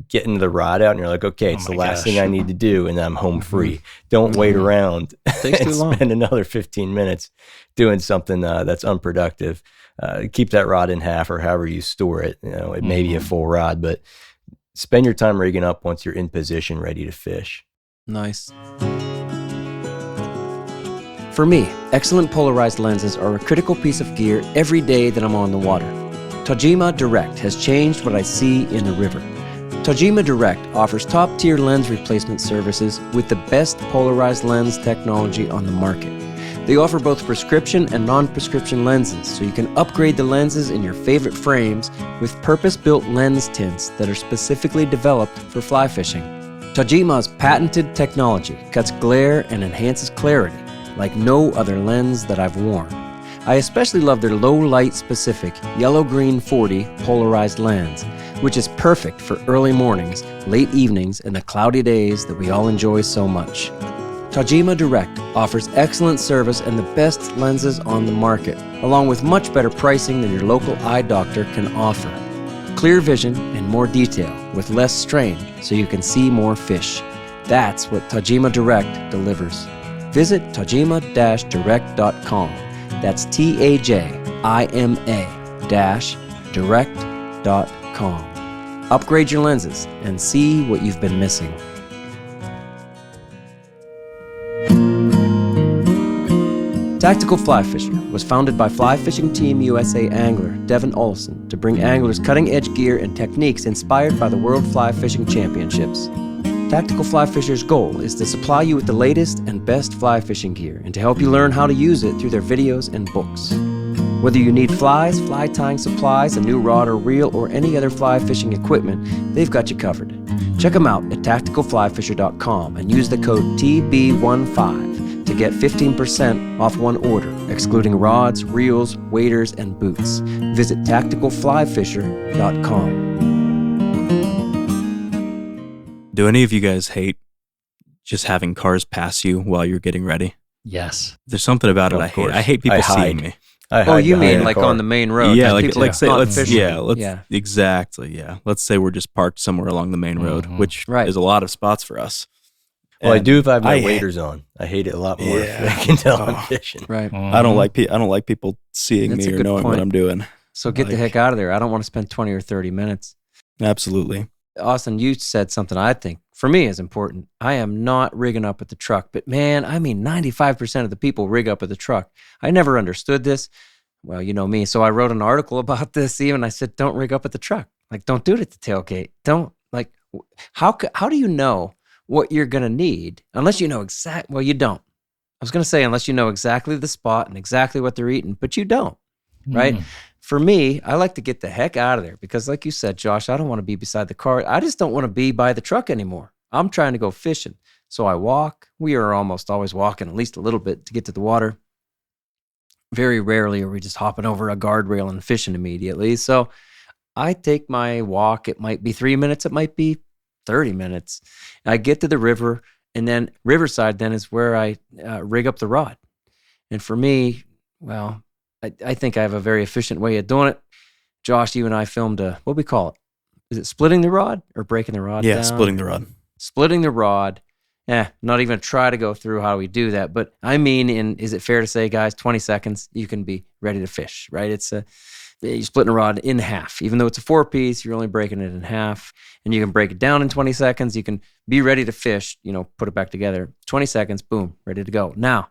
getting the rod out and you're like, okay, it's the last thing I need to do, and I'm home free. Don't wait around Takes and too long. spend another 15 minutes doing something that's unproductive. Keep that rod in half or however you store it. It may be a full rod, but spend your time rigging up once you're in position, ready to fish. Nice. For me, excellent polarized lenses are a critical piece of gear every day that I'm on the water. Tajima Direct has changed what I see in the river. Tajima Direct offers top-tier lens replacement services with the best polarized lens technology on the market. They offer both prescription and non-prescription lenses, so you can upgrade the lenses in your favorite frames with purpose-built lens tints that are specifically developed for fly fishing. Tajima's patented technology cuts glare and enhances clarity like no other lens that I've worn. I especially love their low-light specific yellow-green 40 polarized lens, which is perfect for early mornings, late evenings, and the cloudy days that we all enjoy so much. Tajima Direct offers excellent service and the best lenses on the market, along with much better pricing than your local eye doctor can offer. Clear vision and more detail with less strain so you can see more fish. That's what Tajima Direct delivers. Visit tajima-direct.com. That's TAJIMA-direct.com. Upgrade your lenses and see what you've been missing. Tactical Fly Fisher was founded by Fly Fishing Team USA angler Devin Olson to bring anglers cutting-edge gear and techniques inspired by the World Fly Fishing Championships. Tactical Fly Fisher's goal is to supply you with the latest and best fly fishing gear and to help you learn how to use it through their videos and books. Whether you need flies, fly tying supplies, a new rod or reel, or any other fly fishing equipment, they've got you covered. Check them out at tacticalflyfisher.com and use the code TB15 to get 15% off one order, excluding rods, reels, waders, and boots. Visit tacticalflyfisher.com. Do any of you guys hate just having cars pass you while you're getting ready? Yes. There's something about it Of I hate. course. I hate people I seeing hide. me. Oh, you mean like on the main road? Yeah, Just like people say not let's fishing. exactly. Yeah. Let's say we're just parked somewhere along the main road, which Right. is a lot of spots for us. Well, I do if I have my I- waders on. I hate it a lot more Yeah. if I can tell I'm Oh. fishing. Right. I don't like people seeing That's a me or good knowing what point. I'm doing. So get the Like- heck out of there. I don't want to spend 20 or 30 minutes. Absolutely. Austin, you said something I think for me is important. I am not rigging up at the truck, but man, 95% of the people rig up at the truck. I never understood this. Well, you know me. So I wrote an article about this even. I said, don't rig up at the truck. Like, don't do it at the tailgate. Don't, like, how do you know what you're going to need unless you know well, you don't. I was going to say, unless you know exactly the spot and exactly what they're eating, but you don't, right? For me, I like to get the heck out of there because like you said, Josh, I don't want to be beside the car. I just don't want to be by the truck anymore. I'm trying to go fishing. So I walk. We are almost always walking at least a little bit to get to the water. Very rarely are we just hopping over a guardrail and fishing immediately. So I take my walk. It might be 3 minutes. It might be 30 minutes. I get to the river, and then riverside then is where I rig up the rod. And for me, well, I think I have a very efficient way of doing it. Josh, you and I filmed what we call it. Is it splitting the rod or breaking the rod Yeah, down? splitting the rod. Splitting the rod. not even try to go through how we do that. But I mean, is it fair to say, guys, 20 seconds, you can be ready to fish, right? You're splitting a rod in half. Even though it's a 4-piece, you're only breaking it in half. And you can break it down in 20 seconds. You can be ready to fish, put it back together. 20 seconds, boom, ready to go. Now,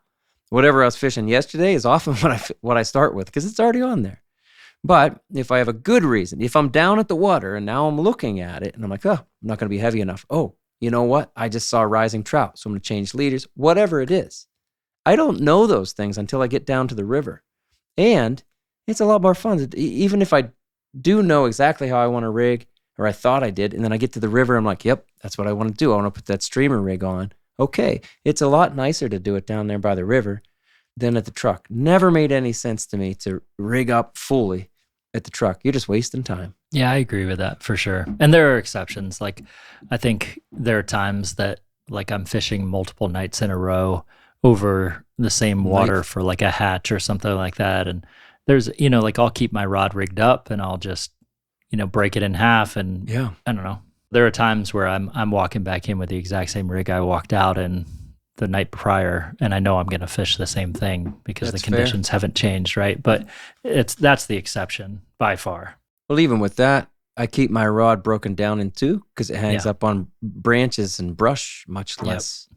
whatever I was fishing yesterday is often what I start with because it's already on there. But if I have a good reason, if I'm down at the water and now I'm looking at it and I'm like, oh, I'm not going to be heavy enough. Oh, you know what? I just saw rising trout, so I'm going to change leaders, whatever it is. I don't know those things until I get down to the river. And it's a lot more fun. Even if I do know exactly how I want to rig, or I thought I did, and then I get to the river, I'm like, yep, that's what I want to do. I want to put that streamer rig on. Okay, it's a lot nicer to do it down there by the river than at the truck. Never made any sense to me to rig up fully at the truck. You're just wasting time. Yeah, I agree with that for sure. And there are exceptions. Like, I think there are times that like I'm fishing multiple nights in a row over the same water for like a hatch or something like that. And there's, like I'll keep my rod rigged up and I'll just, break it in half. And I don't know. There are times where I'm walking back in with the exact same rig I walked out in the night prior, and I know I'm going to fish the same thing because That's the conditions haven't changed, right? But that's the exception by far. Well, even with that, I keep my rod broken down in two because it hangs up on branches and brush much less.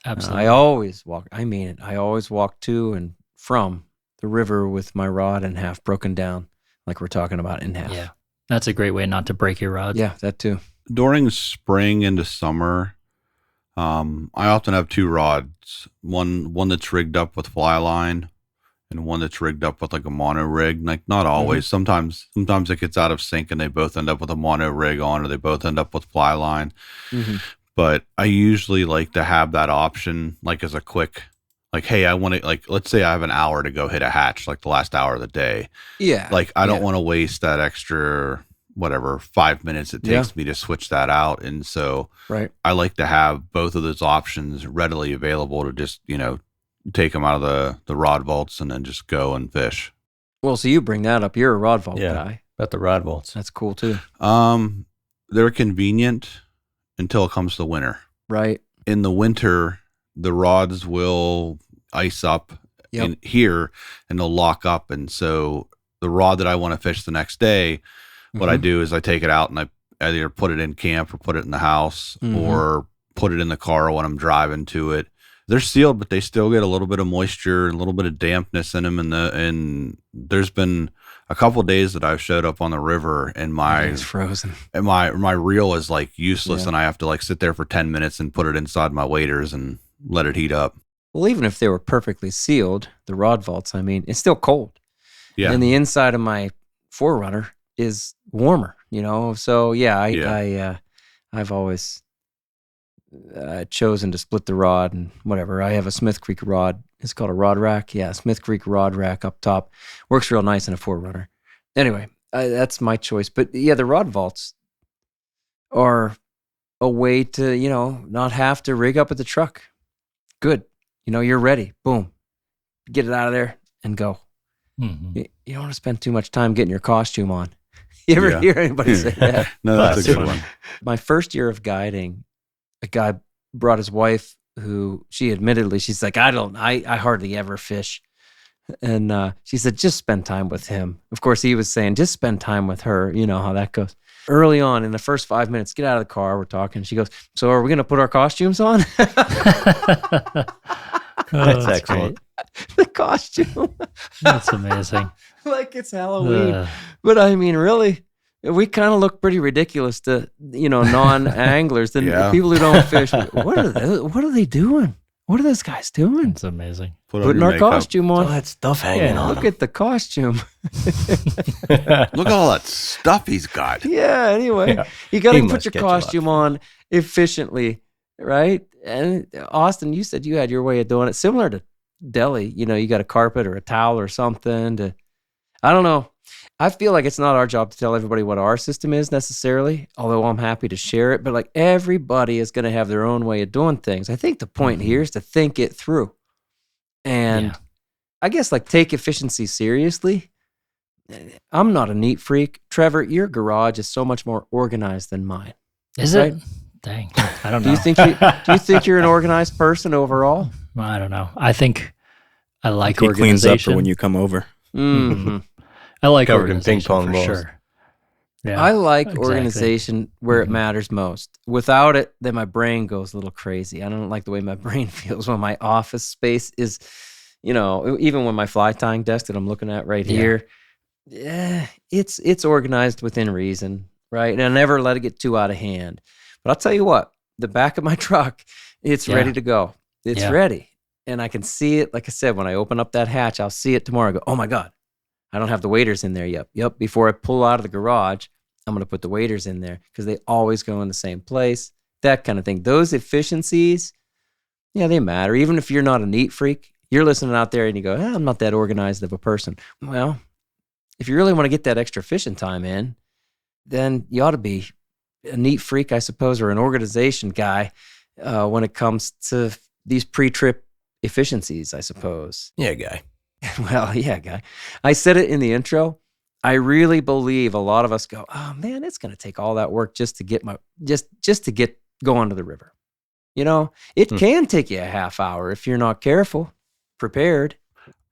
Absolutely. I always walk to and from the river with my rod in half broken down, like we're talking about in half. Yeah, that's a great way not to break your rod. Yeah, that too. During spring into summer, I often have two rods. One that's rigged up with fly line, and one that's rigged up with like a mono rig. Like not always. Sometimes it gets out of sync, and they both end up with a mono rig on, or they both end up with fly line. Mm-hmm. But I usually like to have that option, like as a quick, like, hey, I want to, like, let's say I have an hour to go hit a hatch, like the last hour of the day. Yeah. Like I don't want to waste that extra, whatever, 5 minutes it takes me to switch that out. And so I like to have both of those options readily available to just, take them out of the rod vaults and then just go and fish. Well, so you bring that up. You're a rod vault guy. About the rod vaults. That's cool too. They're convenient until it comes to winter. Right. In the winter, the rods will ice up in here and they'll lock up. And so the rod that I want to fish the next day, what I do is I take it out and I either put it in camp or put it in the house or put it in the car when I'm driving to it. They're sealed, but they still get a little bit of moisture and a little bit of dampness in them. And there's been a couple of days that I've showed up on the river and it's frozen. And my reel is like useless, and I have to like sit there for 10 minutes and put it inside my waders and let it heat up. Well, even if they were perfectly sealed, the rod vaults, I mean, it's still cold. Yeah. And the inside of my Forerunner is warmer, So I've always chosen to split the rod and whatever. I have a Smith Creek rod. It's called a rod rack. Yeah, Smith Creek rod rack up top. Works real nice in a Forerunner. Anyway, that's my choice. But yeah, the rod vaults are a way to, not have to rig up at the truck. Good. You're ready. Boom. Get it out of there and go. Mm-hmm. You don't want to spend too much time getting your costume on. You ever hear anybody say that? No, that's a good one. My first year of guiding, a guy brought his wife who she's like, I hardly ever fish. And she said, just spend time with him. Of course, he was saying, just spend time with her. You know how that goes. Early on, in the first 5 minutes, get out of the car, we're talking. She goes, so are we going to put our costumes on? That's excellent. The costume. That's amazing. Like it's Halloween. But I mean, really, we kind of look pretty ridiculous to, non-anglers, the people who don't fish. What are they doing? What are those guys doing? It's amazing. Putting our costume on. All that stuff hanging on. Look at the costume. Look at all that stuff he's got. Yeah, anyway. You got to put your costume on efficiently, right? And Austin, you said you had your way of doing it. Similar to Delhi, you got a carpet or a towel or something I don't know. I feel like it's not our job to tell everybody what our system is necessarily, although I'm happy to share it. But like everybody is going to have their own way of doing things. I think the point here is to think it through. And I guess like take efficiency seriously. I'm not a neat freak. Trevor, your garage is so much more organized than mine. Is it? Dang, I don't Do know. you think you're an organized person overall? I don't know. I think I like He cleans up organization. for when you come over. Mm-hmm. I like Covered in organization ping pong for balls. sure. Yeah, I like exactly. organization where it Mhm. matters most. Without it, then my brain goes a little crazy. I don't like the way my brain feels when my office space is, even when my fly tying desk that I'm looking at right Yeah. here, it's organized within reason, right? And I never let it get too out of hand. But I'll tell you what, the back of my truck, it's Yeah. ready to go. It's Yeah. ready. And I can see it, like I said, when I open up that hatch, I'll see it tomorrow. I go, oh my God, I don't have the waders in there yet. Yep. Before I pull out of the garage, I'm going to put the waders in there because they always go in the same place, that kind of thing. Those efficiencies, yeah, they matter. Even if you're not a neat freak, you're listening out there and you go, I'm not that organized of a person. Well, if you really want to get that extra fishing time in, then you ought to be a neat freak, I suppose, or an organization guy when it comes to these pre-trip efficiencies, I suppose. Yeah, guy. Well, yeah, guy. I said it in the intro. I really believe a lot of us go, oh man, it's going to take all that work just to get just to get going to the river. It can take you a half hour if you're not careful, prepared.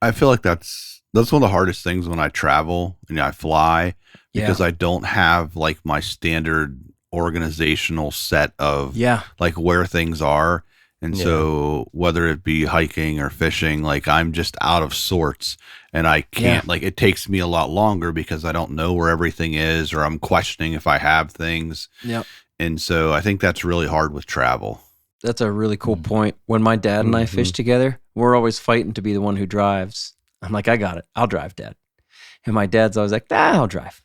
I feel like that's one of the hardest things when I travel and I fly because I don't have like my standard organizational set of like where things are. And so whether it be hiking or fishing, like I'm just out of sorts and I can't like it takes me a lot longer because I don't know where everything is or I'm questioning if I have things. Yep. And so I think that's really hard with travel. That's a really cool point. When my dad and I fish together, we're always fighting to be the one who drives. I'm like, I got it. I'll drive, Dad. And my dad's always like, I'll drive.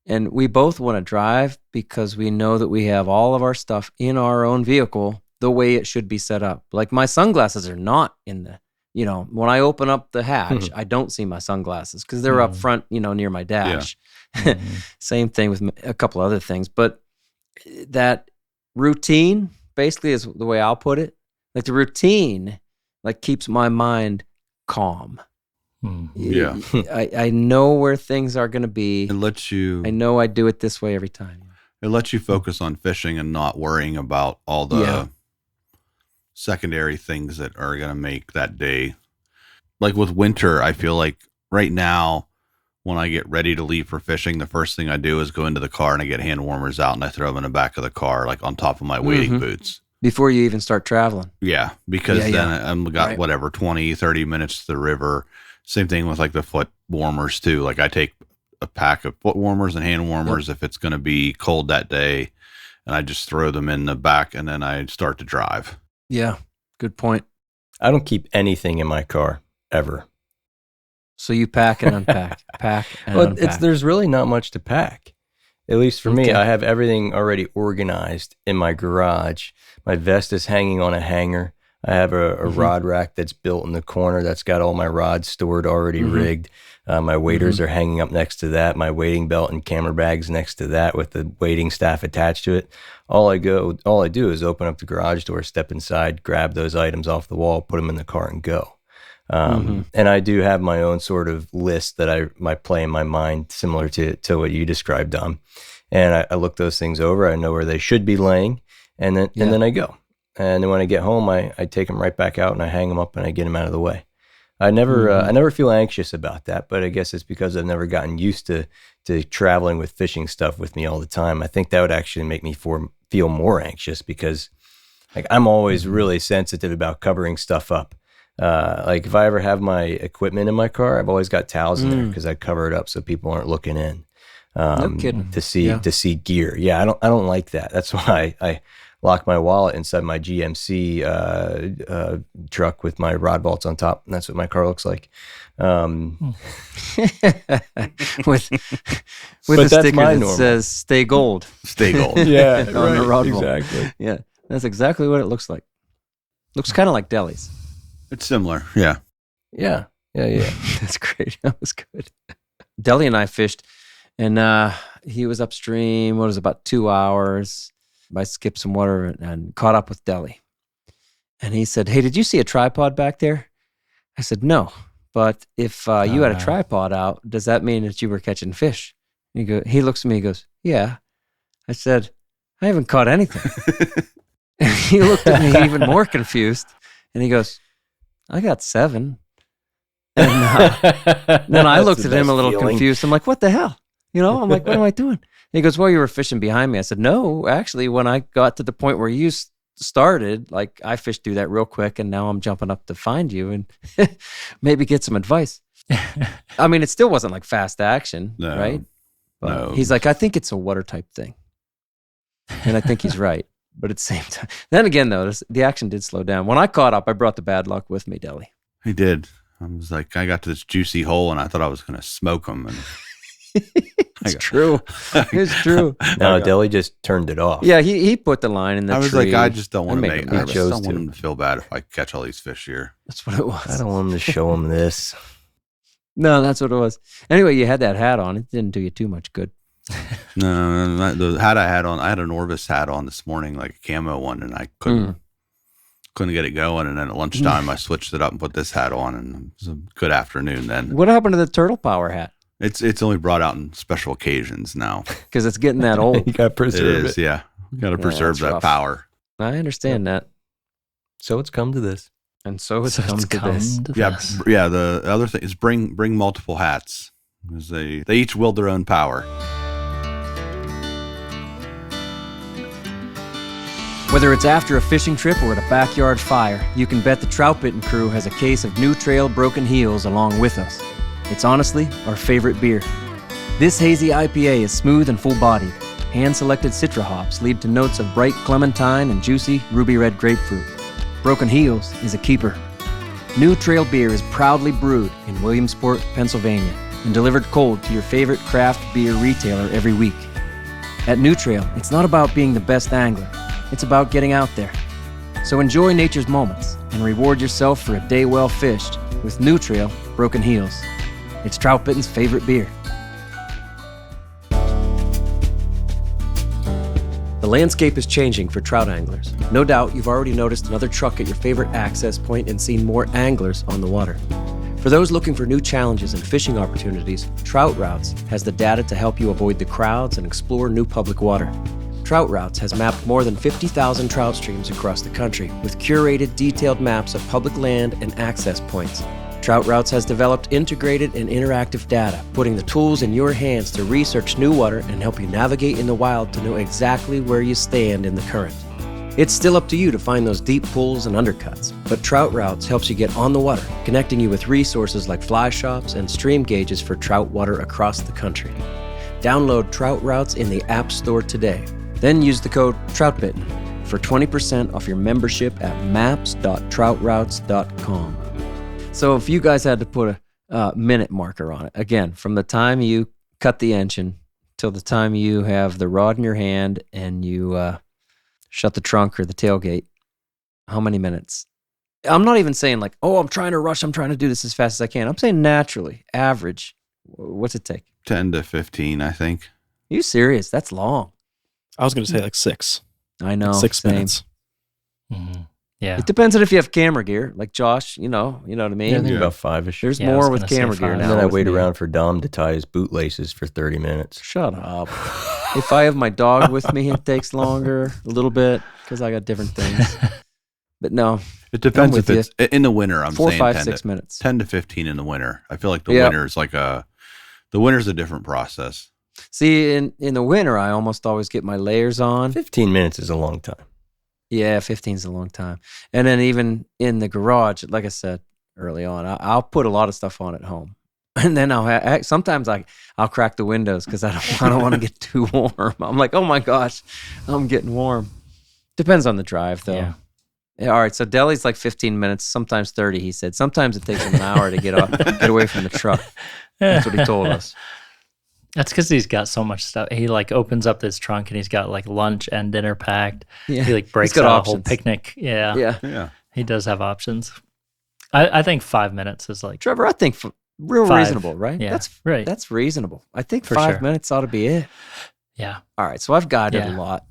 And we both want to drive because we know that we have all of our stuff in our own vehicle the way it should be set up. Like my sunglasses are not in the, when I open up the hatch, I don't see my sunglasses because they're up front, near my dash. Same thing with a couple other things. But that routine basically is the way I'll put it. Like the routine, like keeps my mind calm. Yeah. I know where things are going to be. It lets you. I know I do it this way every time. It lets you focus on fishing and not worrying about all the secondary things that are going to make that day. Like with winter, I feel like right now, when I get ready to leave for fishing, the first thing I do is go into the car and I get hand warmers out and I throw them in the back of the car, like on top of my wading boots. Before you even start traveling. Yeah, because then I'm got whatever, 20, 30 minutes to the river. Same thing with like the foot warmers too. Like I take a pack of foot warmers and hand warmers if it's going to be cold that day, and I just throw them in the back and then I start to drive. Yeah, good point. I don't keep anything in my car ever. So you pack and unpack, pack and unpack. There's really not much to pack. At least for me, I have everything already organized in my garage. My vest is hanging on a hanger. I have a rod rack that's built in the corner that's got all my rods stored already rigged. My waders are hanging up next to that. My wading belt and camera bags next to that with the wading staff attached to it. All I do is open up the garage door, step inside, grab those items off the wall, put them in the car and go. And I do have my own sort of list that I might play in my mind, similar to what you described, Dom. And I look those things over. I know where they should be laying, and then I go. And then when I get home, I take them right back out and I hang them up and I get them out of the way. I never feel anxious about that, but I guess it's because I've never gotten used to traveling with fishing stuff with me all the time. I think that would actually make me feel more anxious because like I'm always really sensitive about covering stuff up. Like if I ever have my equipment in my car, I've always got towels in there because I cover it up so people aren't looking in. No kidding. To see gear. Yeah, I don't like that. That's why I lock my wallet inside my GMC truck with my rod vaults on top, and that's what my car looks like. with a sticker that says "Stay Gold." Stay gold. Yeah, on the rod vault. exactly. Yeah, that's exactly what it looks like. Looks kind of like delis. It's similar. Yeah. Yeah. That's great. That was good. Deli and I fished, and he was upstream. What was it, about 2 hours? I skipped some water and caught up with Deli. And he said, "Hey, did you see a tripod back there?" I said, "No, but if you had a tripod out, does that mean that you were catching fish?" He looks at me and goes, "Yeah." I said, I haven't caught anything. And he looked at me even more confused, and he goes, I got 7. And then I looked at him a little confused. I'm like, what the hell? I'm like, what am I doing? And he goes, well, you were fishing behind me. I said, no, actually, when I got to the point where you started, like I fished through that real quick, and now I'm jumping up to find you and maybe get some advice. I mean, it still wasn't like fast action, right? But No. he's like, I think it's a water type thing. And I think he's right. But at the same time, then again, though, the action did slow down. When I caught up, I brought the bad luck with me, Deli. He did. I was like, I got to this juicy hole, and I thought I was going to smoke him. And It's true. It's true. No, Deli just turned it off. Yeah, he put the line in the I was tree. like, I just don't want to made make. him I nervous. just don't want him to feel bad if I catch all these fish here. That's what it was. I don't want him to show him this. No, that's what it was. Anyway, you had that hat on. It didn't do you too much good. No, the hat I had on, I had an Orvis hat on this morning, like a camo one, and I couldn't get it going. And then at lunchtime, I switched it up and put this hat on, and it was a good afternoon then. What happened to the turtle power hat? It's only brought out in special occasions now. Because it's getting that old. You got to preserve it. Yeah. Got to preserve that's that rough. power. I understand that. So it's come to this. And so it's come to this. Yeah. The other thing is bring multiple hats, because they each wield their own power. Whether it's after a fishing trip or at a backyard fire, you can bet the Troutbitten crew has a case of New Trail Broken Heels along with us. It's honestly our favorite beer. This hazy IPA is smooth and full-bodied. Hand-selected Citra hops lead to notes of bright clementine and juicy ruby red grapefruit. Broken Heels is a keeper. New Trail beer is proudly brewed in Williamsport, Pennsylvania, and delivered cold to your favorite craft beer retailer every week. At New Trail, it's not about being the best angler. It's about getting out there. So enjoy nature's moments and reward yourself for a day well fished with New Trail Broken Heels. It's Troutbitten's favorite beer. The landscape is changing for trout anglers. No doubt you've already noticed another truck at your favorite access point and seen more anglers on the water. For those looking for new challenges and fishing opportunities, Troutbitten has the data to help you avoid the crowds and explore new public water. Troutbitten has mapped more than 50,000 trout streams across the country with curated, detailed maps of public land and access points. Troutbitten has developed integrated and interactive data, putting the tools in your hands to research new water and help you navigate in the wild to know exactly where you stand in the current. It's still up to you to find those deep pools and undercuts, but Troutbitten helps you get on the water, connecting you with resources like fly shops and stream gauges for trout water across the country. Download Troutbitten in the App Store today. Then use the code Troutbitten for 20% off your membership at maps.troutroutes.com. So if you guys had to put a minute marker on it, again, from the time you cut the engine till the time you have the rod in your hand and you shut the trunk or the tailgate, how many minutes? I'm not even saying like, oh, I'm trying to rush, I'm trying to do this as fast as I can. I'm saying naturally, average. What's it take? 10 to 15, I think. Are you serious? That's long. I was going to say like 6. I know. 6 same. minutes. Mm-hmm. Yeah. It depends on if you have camera gear, like Josh. You know what I mean. Yeah, I think about 5-ish. There's Yeah, I was more with gonna say camera gear 5. now. And then I with wait me. around for Dom to tie his bootlaces for 30 minutes. Shut up. If I have my dog with me, it takes longer a little bit because I got different things. But no, It depends I'm if with it's in the winter. I'm 4, saying 5, 10 6 to, minutes. 10 to 15 in the winter. I feel like the Yep. winter is like the winter's a different process. See, in the winter, I almost always get my layers on. 15 minutes is a long time. Yeah, 15 is a long time. And then even in the garage, like I said early on, I'll put a lot of stuff on at home. And then sometimes I'll crack the windows because I don't want to get too warm. I'm like, oh my gosh, I'm getting warm. Depends on the drive though. Yeah. Yeah, all right, so Deli's like 15 minutes, sometimes 30, he said. Sometimes it takes him an hour to get away from the truck. That's what he told us. That's because he's got so much stuff. He like opens up this trunk and he's got like lunch and dinner packed. Yeah. He like breaks got out a options. whole picnic. Yeah. Yeah. He does have options. I think 5 minutes is like Trevor, I think real 5. reasonable, right? Yeah, right. That's reasonable. I think For 5 sure. minutes ought to be it. Yeah. All right, so I've guided a Yeah. lot.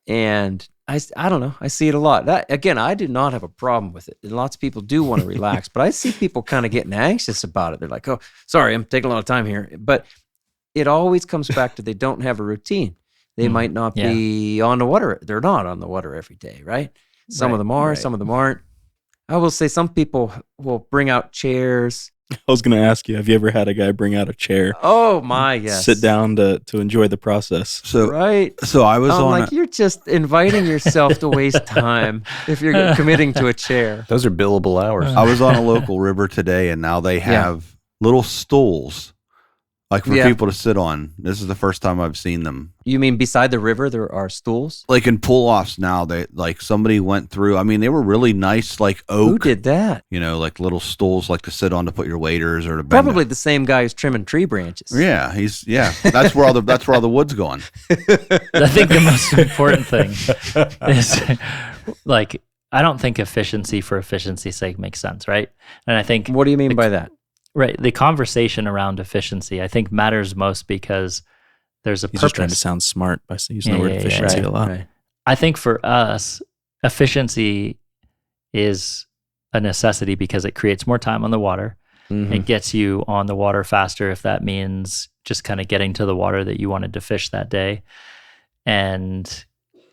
And I don't know. I see it a lot. That, again, I do not have a problem with it. And lots of people do want to relax, but I see people kind of getting anxious about it. They're like, oh, sorry, I'm taking a lot of time here. But it always comes back to they don't have a routine. They might not be on the water. They're not on the water every day, right? Some of them are, some of them aren't. I will say some people will bring out chairs. I was going to ask you, have you ever had a guy bring out a chair? Oh my, yes. Sit down to enjoy the process. So right. So I was on like, you're just inviting yourself to waste time if you're committing to a chair. Those are billable hours. I was on a local river today, and now they have little stools, like for people to sit on. This is the first time I've seen them. You mean beside the river there are stools? Like in pull-offs now, they like somebody went through. I mean, they were really nice, like oak. Who did that? You know, like little stools, like to sit on to put your waders or to bend. Probably the same guy who's trimming tree branches. Yeah, That's where all the wood's going. I think the most important thing is like, I don't think efficiency for efficiency's sake makes sense, right? And I think what do you mean by that? Right, the conversation around efficiency I think matters most because there's a He's purpose. just trying to sound smart by using the word efficiency a lot. Right. I think for us, efficiency is a necessity because it creates more time on the water. Mm-hmm. It gets you on the water faster if that means just kind of getting to the water that you wanted to fish that day. And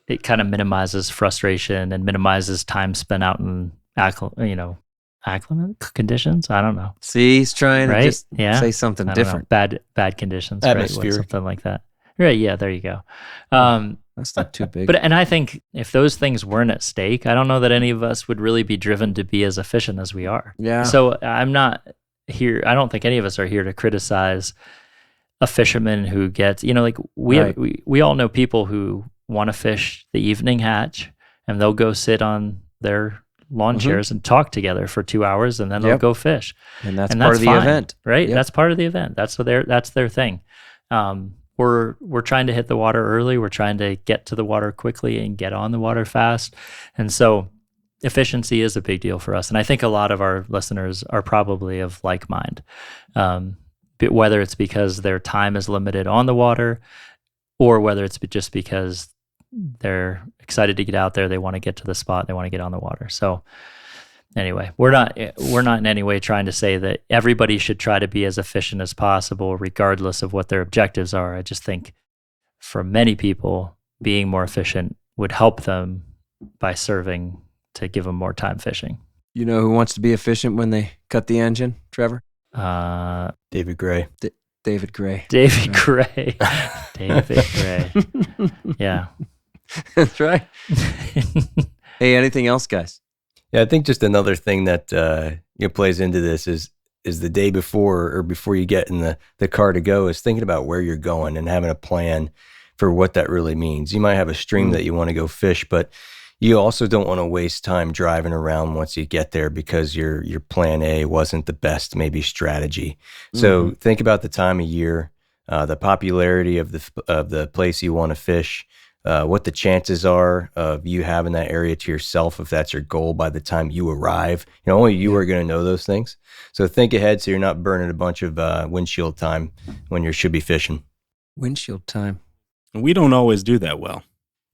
it kind of minimizes frustration and minimizes time spent out in acclimate conditions. I don't know. See, he's trying to just say something I don't different. know. Bad conditions, Atmosphere. right? Something like that. Right, yeah, there you go. That's not too big. And I think if those things weren't at stake, I don't know that any of us would really be driven to be as efficient as we are. Yeah. So I'm not here, I don't think any of us are here to criticize a fisherman who gets, like we all know people who want to fish the evening hatch and they'll go sit on their lawn chairs and talk together for 2 hours and then they'll go fish. And that's part of the event. Right? Yep. That's part of the event. That's their thing. We're trying to hit the water early. We're trying to get to the water quickly and get on the water fast. And so efficiency is a big deal for us. And I think a lot of our listeners are probably of like mind. But whether it's because their time is limited on the water or whether it's just because they're excited to get out there, they want to get to the spot, they want to get on the water. So anyway, we're not in any way trying to say that everybody should try to be as efficient as possible, regardless of what their objectives are. I just think for many people, being more efficient would help them by serving to give them more time fishing. You know who wants to be efficient when they cut the engine, Trevor? David Gray. David Gray. David Gray. David Gray. Yeah. That's right. Hey, anything else, guys? Yeah, I think just another thing that plays into this is the day before or before you get in the car to go is thinking about where you're going and having a plan for what that really means. You might have a stream that you want to go fish, but you also don't want to waste time driving around once you get there because your plan A wasn't the best maybe strategy. So think about the time of year, the popularity of the place you want to fish, what the chances are of you having that area to yourself if that's your goal by the time you arrive. Only you are going to know those things. So think ahead so you're not burning a bunch of windshield time when you should be fishing. Windshield time. We don't always do that well.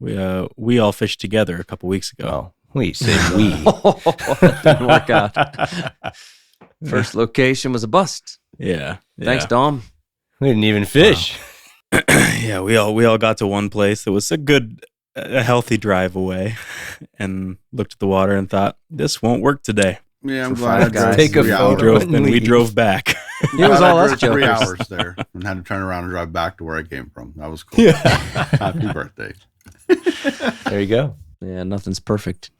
We all fished together a couple weeks ago. Oh, we say we. That didn't work out. First location was a bust. Yeah. Thanks, Dom. We didn't even fish. Wow. Yeah, we all got to one place that was a healthy drive away, and looked at the water and thought, this won't work today. Yeah, I'm For glad I five drove guys. Take a 3 photo. hours. And we drove back. It was I all us drove 3 jokers. hours there and had to turn around and drive back to where I came from. That was cool. Happy birthday. There you go. Yeah, nothing's perfect.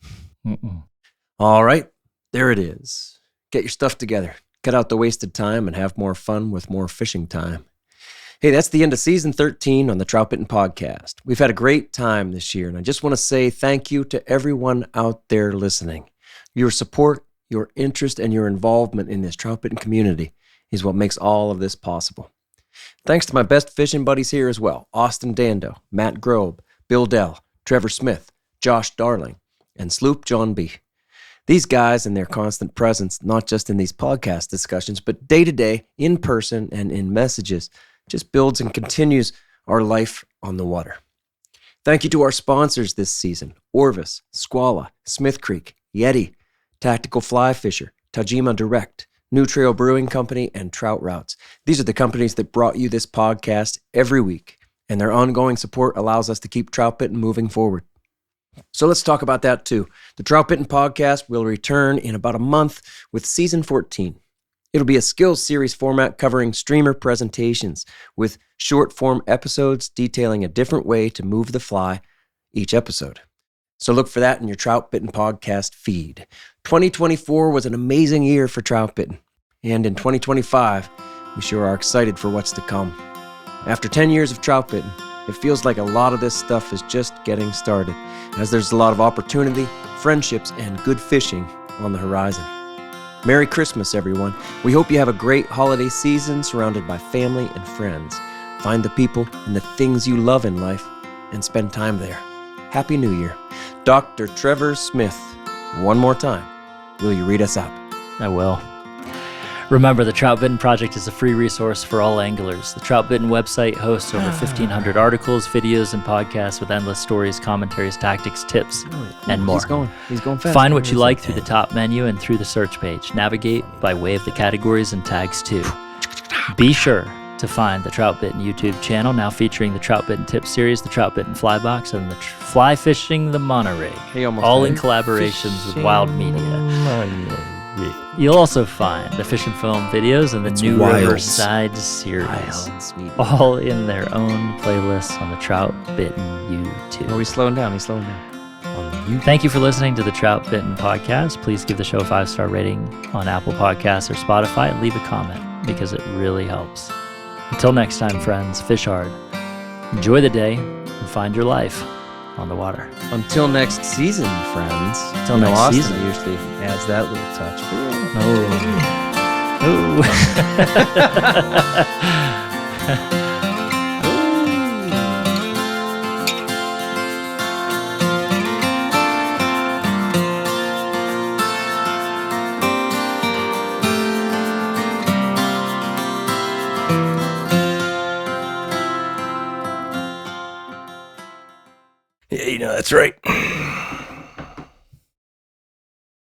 All right, there it is. Get your stuff together. Cut out the wasted time and have more fun with more fishing time. Hey, that's the end of season 13 on the Troutbitten podcast. We've had a great time this year, and I just want to say thank you to everyone out there listening. Your support, your interest, and your involvement in this Troutbitten community is what makes all of this possible. Thanks to my best fishing buddies here as well, Austin Dando, Matt Grobe, Bill Dell, Trevor Smith, Josh Darling, and Sloop John B. These guys and their constant presence, not just in these podcast discussions, but day to day, in person, and in messages, just builds and continues our life on the water. Thank you to our sponsors this season, Orvis, Squala, Smith Creek, Yeti, Tactical Fly Fisher, Tajima Direct, New Trail Brewing Company, and Trout Routes. These are the companies that brought you this podcast every week, and their ongoing support allows us to keep Troutbitten moving forward. So let's talk about that too. The Troutbitten podcast will return in about a month with season 14. It'll be a skills series format covering streamer presentations with short form episodes detailing a different way to move the fly each episode. So look for that in your Troutbitten podcast feed. 2024 was an amazing year for Troutbitten, and in 2025, we sure are excited for what's to come. After 10 years of Troutbitten, it feels like a lot of this stuff is just getting started, as there's a lot of opportunity, friendships, and good fishing on the horizon. Merry Christmas, everyone. We hope you have a great holiday season surrounded by family and friends. Find the people and the things you love in life and spend time there. Happy New Year. Dr. Trevor Smith, one more time, will you read us out? I will. Remember, the Troutbitten Project is a free resource for all anglers. The Troutbitten website hosts over 1,500 articles, videos, and podcasts with endless stories, commentaries, tactics, tips, and more. He's going fast. Find what you like through the top menu and through the search page. Navigate by way of the categories and tags too. Be sure to find the Troutbitten YouTube channel, now featuring the Troutbitten Tip Series, the Troutbitten Fly Box, and the Fly Fishing the Monorig, all in collaborations with Wild Media. You'll also find the Fish and Film videos and the new Riverside series, all in their own playlists on the Troutbitten YouTube. Oh, he's slowing down. On YouTube. Thank you for listening to the Troutbitten podcast. Please give the show a 5-star rating on Apple Podcasts or Spotify and leave a comment because it really helps. Until next time, friends, fish hard, enjoy the day, and find your life on the water. Until next season, friends. Until next Austin season. usually adds that little touch. Yeah, that's right.